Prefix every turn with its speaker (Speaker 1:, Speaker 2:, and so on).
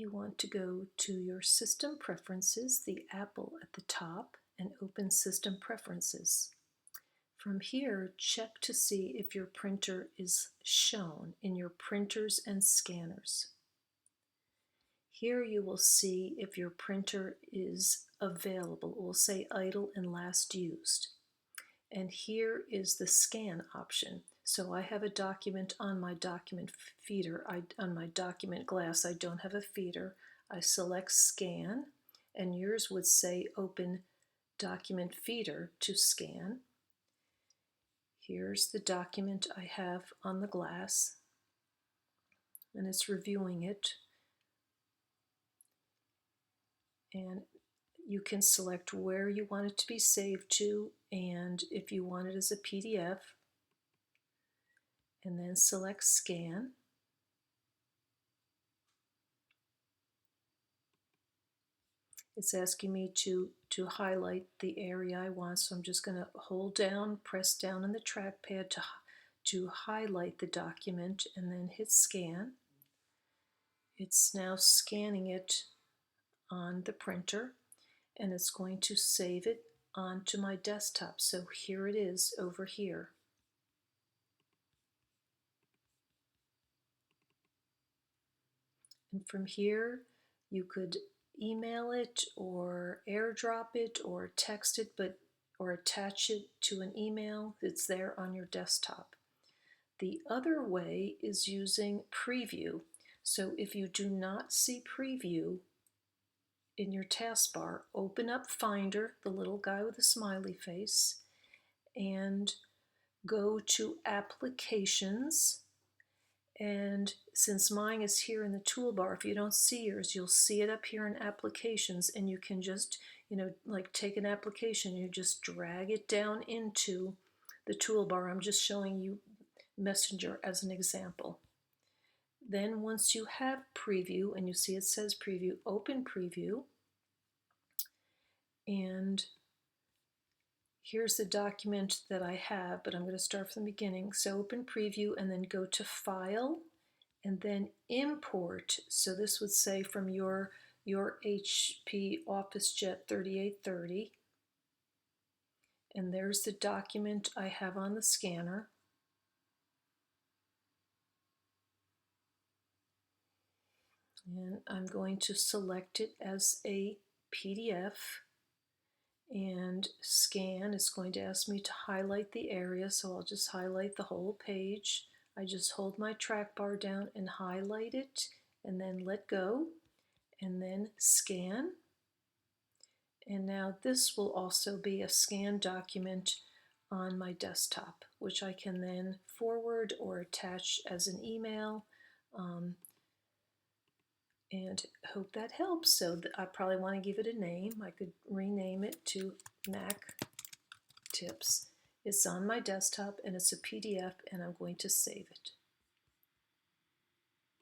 Speaker 1: you want to go to your System Preferences, the apple at the top, and open System Preferences. From here, check to see if your printer is shown in your printers and scanners. Here you will see if your printer is available. It will say idle and last used. And here is the scan option. So I have a document on my document feeder, on my document glass. I don't have a feeder. I select scan, and yours would say open document feeder to scan. Here's the document I have on the glass, and it's reviewing it. And you can select where you want it to be saved to, and if you want it as a PDF, and then select scan. It's asking me to highlight the area I want, so I'm just going to hold down, press down on the trackpad to highlight the document, and then hit scan. It's now scanning it on the printer, and it's going to save it onto my desktop. So here it is over here. And from here, you could email it or airdrop it or text it, or attach it to an email that's there on your desktop. The other way is using Preview. So if you do not see Preview in your taskbar, open up Finder, the little guy with a smiley face, and go to Applications. And since mine is here in the toolbar, if you don't see yours, you'll see it up here in Applications, and you can just, like take an application, you just drag it down into the toolbar. I'm just showing you Messenger as an example. Then once you have Preview, and you see it says Preview, open Preview, and here's the document that I have, but I'm going to start from the beginning. So open Preview, and then go to File, and then Import. So this would say from your HP OfficeJet 3830. And there's the document I have on the scanner. And I'm going to select it as a PDF, and scan. It's going to ask me to highlight the area, so I'll just highlight the whole page. I just hold my trackbar down and highlight it, and then let go, and then scan. And now this will also be a scanned document on my desktop, which I can then forward or attach as an email. And hope that helps. So I probably want to give it a name. I could rename it to Mac Tips. It's on my desktop, and it's a PDF, and I'm going to save it.